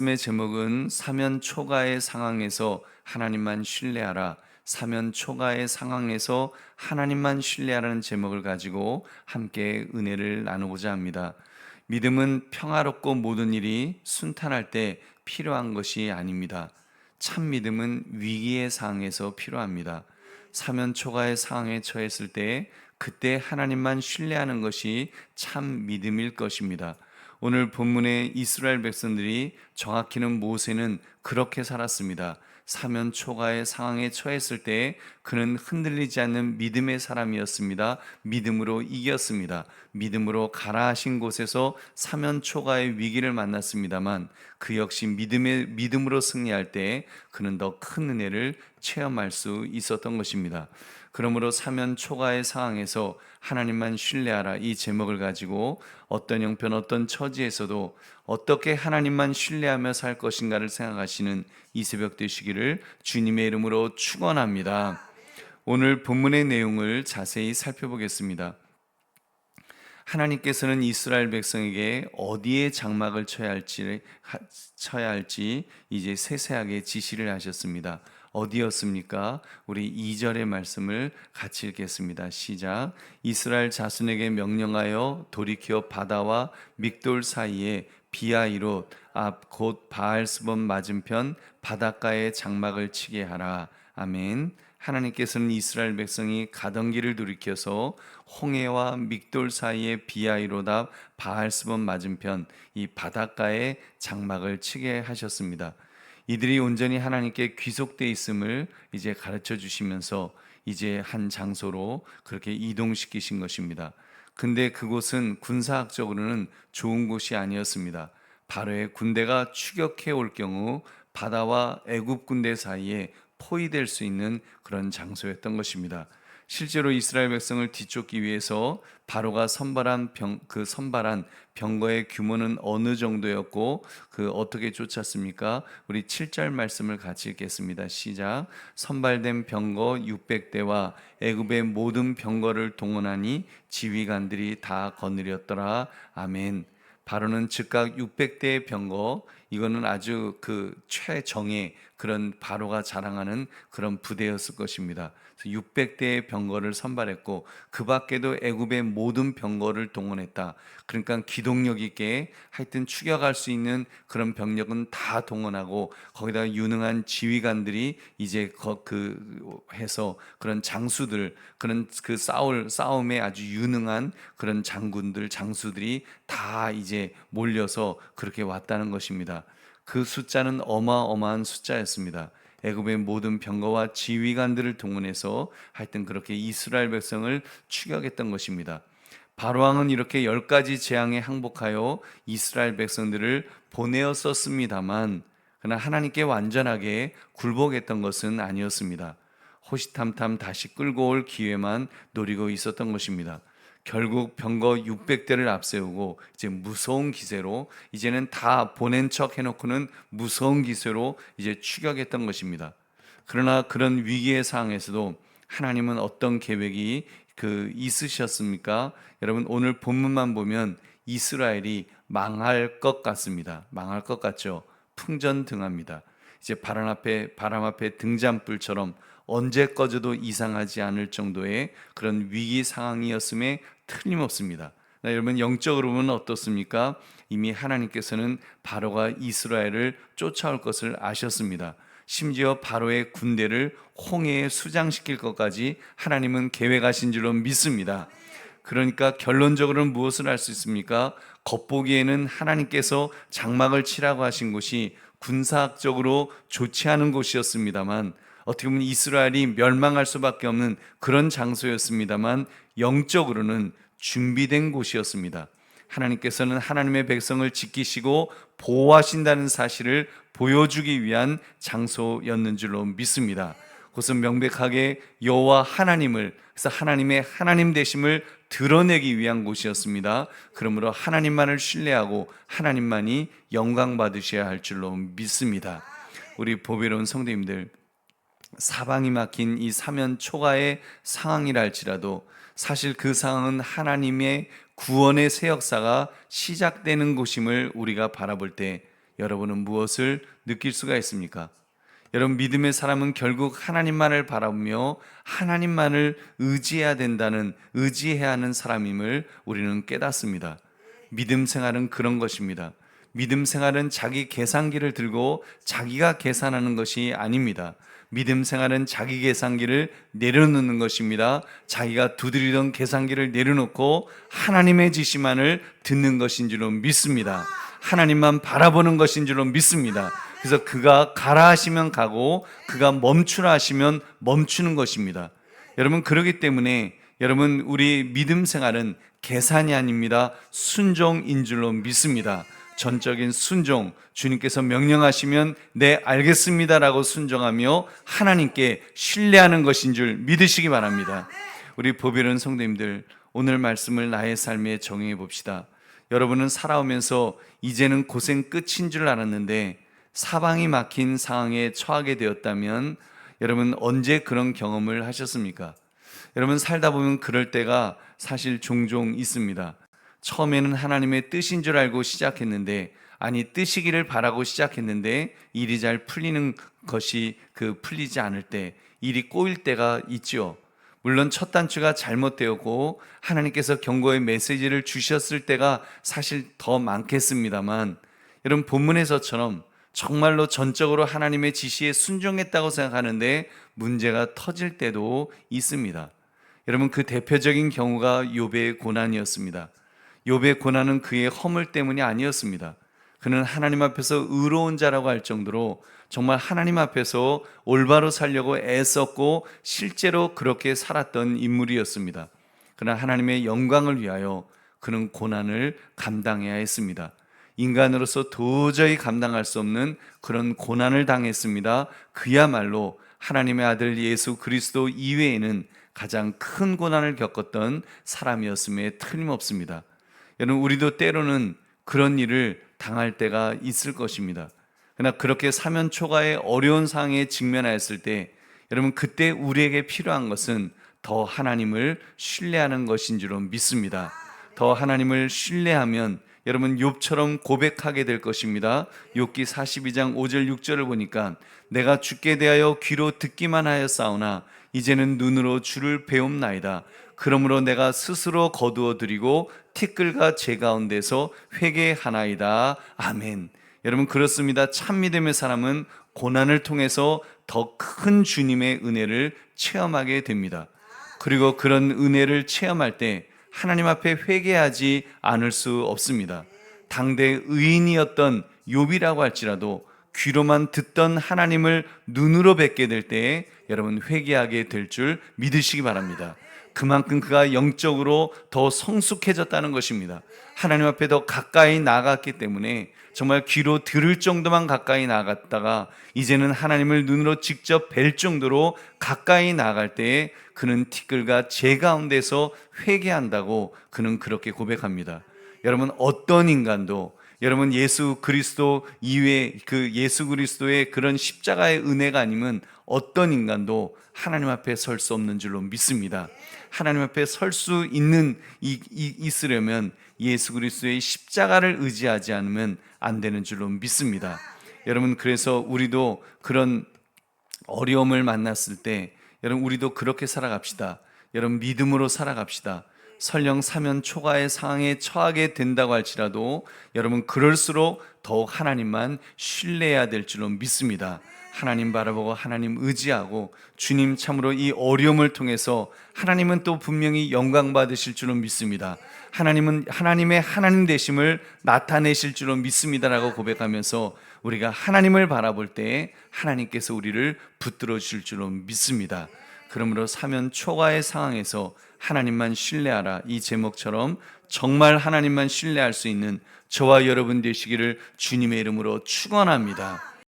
말씀의 제목은 사면 초가의 상황에서 하나님만 신뢰하라. 사면 초가의 상황에서 하나님만 신뢰하라는 제목을 가지고 함께 은혜를 나누고자 합니다. 믿음은 평화롭고 모든 일이 순탄할 때 필요한 것이 아닙니다. 참 믿음은 위기의 상황에서 필요합니다. 사면 초가의 상황에 처했을 때 그때 하나님만 신뢰하는 것이 참 믿음일 것입니다. 오늘 본문의 이스라엘 백성들이, 정확히는 모세는 그렇게 살았습니다. 사면 초가의 상황에 처했을 때 그는 흔들리지 않는 믿음의 사람이었습니다. 믿음으로 이겼습니다. 믿음으로 가라 하신 곳에서 사면 초가의 위기를 만났습니다만 그 역시 믿음으로 승리할 때 그는 더 큰 은혜를 체험할 수 있었던 것입니다. 그러므로 사면 초가의 상황에서 하나님만 신뢰하라, 이 제목을 가지고 어떤 형편 어떤 처지에서도 어떻게 하나님만 신뢰하며 살 것인가를 생각하시는 이 새벽 되시기를 주님의 이름으로 축원합니다. 오늘 본문의 내용을 자세히 살펴보겠습니다. 하나님께서는 이스라엘 백성에게 어디에 장막을 쳐야 할지 이제 세세하게 지시를 하셨습니다. 어디였습니까? 우리 2절의 말씀을 같이 읽겠습니다. 시작. 이스라엘 자손에게 명령하여 돌이켜 바다와 믹돌 사이에 비아이롯 앞 곧 바알스본 맞은편 바닷가에 장막을 치게 하라. 아멘. 하나님께서는 이스라엘 백성이 가던 길을 돌이켜서 홍해와 믹돌 사이의 비아이롯 앞 바알스본 맞은편 이 바닷가에 장막을 치게 하셨습니다. 이들이 온전히 하나님께 귀속되어 있음을 이제 가르쳐 주시면서 이제 한 장소로 그렇게 이동시키신 것입니다. 근데 그곳은 군사학적으로는 좋은 곳이 아니었습니다. 바로의 군대가 추격해 올 경우 바다와 애굽 군대 사이에 포위될 수 있는 그런 장소였던 것입니다. 실제로 이스라엘 백성을 뒤쫓기 위해서 바로가 선발한 병거의 규모는 어느 정도였고 어떻게 쫓았습니까? 우리 7절 말씀을 같이 읽겠습니다. 시작. 선발된 병거 600대와 애굽의 모든 병거를 동원하니 지휘관들이 다 거느렸더라. 아멘. 바로는 즉각 600대의 병거, 이거는 아주 최정예 그런 바로가 자랑하는 그런 부대였을 것입니다. 600대의 병거를 선발했고 그 밖에도 애굽의 모든 병거를 동원했다. 그러니까 기동력 있게 하여튼 추격할 수 있는 그런 병력은 다 동원하고 거기다가 유능한 지휘관들이 이제 해서 그런 장수들, 그런 싸움에 아주 유능한 그런 장군들, 장수들이 다 이제 몰려서 그렇게 왔다는 것입니다. 그 숫자는 어마어마한 숫자였습니다. 애굽의 모든 병거와 지휘관들을 동원해서 하여튼 그렇게 이스라엘 백성을 추격했던 것입니다. 바로왕은 이렇게 10가지 재앙에 항복하여 이스라엘 백성들을 보내었었습니다만 그러나 하나님께 완전하게 굴복했던 것은 아니었습니다. 호시탐탐 다시 끌고 올 기회만 노리고 있었던 것입니다. 결국 병거 600대를 앞세우고 이제 무서운 기세로, 이제는 다 보낸 척 해놓고는 무서운 기세로 이제 추격했던 것입니다. 그러나 그런 위기의 상황에서도 하나님은 어떤 계획이 있으셨습니까? 여러분, 오늘 본문만 보면 이스라엘이 망할 것 같습니다. 망할 것 같죠? 풍전등합니다. 이제 바람 앞에 등잔불처럼 언제 꺼져도 이상하지 않을 정도의 그런 위기 상황이었음에 틀림없습니다. 여러분, 영적으로 보면 어떻습니까? 이미 하나님께서는 바로가 이스라엘을 쫓아올 것을 아셨습니다. 심지어 바로의 군대를 홍해에 수장시킬 것까지 하나님은 계획하신 줄로 믿습니다. 그러니까 결론적으로는 무엇을 할 수 있습니까? 겉보기에는 하나님께서 장막을 치라고 하신 곳이 군사학적으로 좋지 않은 곳이었습니다만, 어떻게 보면 이스라엘이 멸망할 수밖에 없는 그런 장소였습니다만 영적으로는 준비된 곳이었습니다. 하나님께서는 하나님의 백성을 지키시고 보호하신다는 사실을 보여주기 위한 장소였는 줄로 믿습니다. 그것은 명백하게 여호와 하나님을, 그래서 하나님의 하나님 되심을 드러내기 위한 곳이었습니다. 그러므로 하나님만을 신뢰하고 하나님만이 영광 받으셔야 할 줄로 믿습니다. 우리 보배로운 성도님들, 사방이 막힌 이 사면 초가의 상황이라 할지라도 사실 그 상황은 하나님의 구원의 새 역사가 시작되는 곳임을 우리가 바라볼 때, 여러분은 무엇을 느낄 수가 있습니까? 여러분, 믿음의 사람은 결국 하나님만을 바라보며 하나님만을 의지해야 하는 사람임을 우리는 깨닫습니다. 믿음 생활은 그런 것입니다. 믿음 생활은 자기 계산기를 들고 자기가 계산하는 것이 아닙니다. 믿음 생활은 자기 계산기를 내려놓는 것입니다. 자기가 두드리던 계산기를 내려놓고 하나님의 지시만을 듣는 것인 줄로 믿습니다. 하나님만 바라보는 것인 줄로 믿습니다. 그래서 그가 가라 하시면 가고 그가 멈추라 하시면 멈추는 것입니다. 여러분, 그렇기 때문에 여러분, 우리 믿음 생활은 계산이 아닙니다. 순종인 줄로 믿습니다. 전적인 순종, 주님께서 명령하시면 네 알겠습니다라고 순종하며 하나님께 신뢰하는 것인 줄 믿으시기 바랍니다. 우리 보배로운 성도님들, 오늘 말씀을 나의 삶에 적용해 봅시다. 여러분은 살아오면서 이제는 고생 끝인 줄 알았는데 사방이 막힌 상황에 처하게 되었다면 여러분, 언제 그런 경험을 하셨습니까? 여러분, 살다 보면 그럴 때가 사실 종종 있습니다. 처음에는 하나님의 뜻인 줄 알고 시작했는데, 아니 뜻이기를 바라고 시작했는데 일이 잘 풀리는 것이 풀리지 않을 때, 일이 꼬일 때가 있죠. 물론 첫 단추가 잘못되었고 하나님께서 경고의 메시지를 주셨을 때가 사실 더 많겠습니다만, 여러분, 본문에서처럼 정말로 전적으로 하나님의 지시에 순종했다고 생각하는데 문제가 터질 때도 있습니다. 여러분, 그 대표적인 경우가 욥의 고난이었습니다. 욥의 고난은 그의 허물 때문이 아니었습니다. 그는 하나님 앞에서 의로운 자라고 할 정도로 정말 하나님 앞에서 올바로 살려고 애썼고 실제로 그렇게 살았던 인물이었습니다. 그러나 하나님의 영광을 위하여 그는 고난을 감당해야 했습니다. 인간으로서 도저히 감당할 수 없는 그런 고난을 당했습니다. 그야말로 하나님의 아들 예수 그리스도 이외에는 가장 큰 고난을 겪었던 사람이었음에 틀림없습니다. 여러분, 우리도 때로는 그런 일을 당할 때가 있을 것입니다. 그러나 그렇게 사면 초가의 어려운 상황에 직면하였을 때 여러분, 그때 우리에게 필요한 것은 더 하나님을 신뢰하는 것인 줄로 믿습니다. 더 하나님을 신뢰하면 여러분, 욥처럼 고백하게 될 것입니다. 욥기 42장 5절 6절을 보니까 내가 주께 대하여 귀로 듣기만 하였사오나 이제는 눈으로 주를 배움나이다. 그러므로 내가 스스로 거두어 드리고 티끌과 제 가운데서 회개하나이다. 아멘. 여러분, 그렇습니다. 참 믿음의 사람은 고난을 통해서 더 큰 주님의 은혜를 체험하게 됩니다. 그리고 그런 은혜를 체험할 때 하나님 앞에 회개하지 않을 수 없습니다. 당대 의인이었던 욥이라고 할지라도 귀로만 듣던 하나님을 눈으로 뵙게 될 때에 여러분, 회개하게 될 줄 믿으시기 바랍니다. 그만큼 그가 영적으로 더 성숙해졌다는 것입니다. 하나님 앞에 더 가까이 나아갔기 때문에 정말 귀로 들을 정도만 가까이 나아갔다가 이제는 하나님을 눈으로 직접 뵐 정도로 가까이 나아갈 때에 그는 티끌과 제 가운데서 회개한다고 그는 그렇게 고백합니다. 여러분, 어떤 인간도 여러분, 예수 그리스도 이외에 예수 그리스도의 그런 십자가의 은혜가 아니면 어떤 인간도 하나님 앞에 설 수 없는 줄로 믿습니다. 하나님 앞에 설 수 있으려면 예수 그리스도의 십자가를 의지하지 않으면 안 되는 줄로 믿습니다. 여러분, 그래서 우리도 그런 어려움을 만났을 때 여러분, 우리도 그렇게 살아갑시다. 여러분, 믿음으로 살아갑시다. 설령 사면 초가의 상황에 처하게 된다고 할지라도 여러분, 그럴수록 더욱 하나님만 신뢰해야 될 줄로 믿습니다. 하나님 바라보고 하나님 의지하고 주님, 참으로 이 어려움을 통해서 하나님은 또 분명히 영광 받으실 줄로 믿습니다. 하나님은 하나님의 하나님 되심을 나타내실 줄로 믿습니다라고 고백하면서 우리가 하나님을 바라볼 때 하나님께서 우리를 붙들어 주실 줄로 믿습니다. 그러므로 사면 초가의 상황에서 하나님만 신뢰하라, 이 제목처럼 정말 하나님만 신뢰할 수 있는 저와 여러분 되시기를 주님의 이름으로 축원합니다.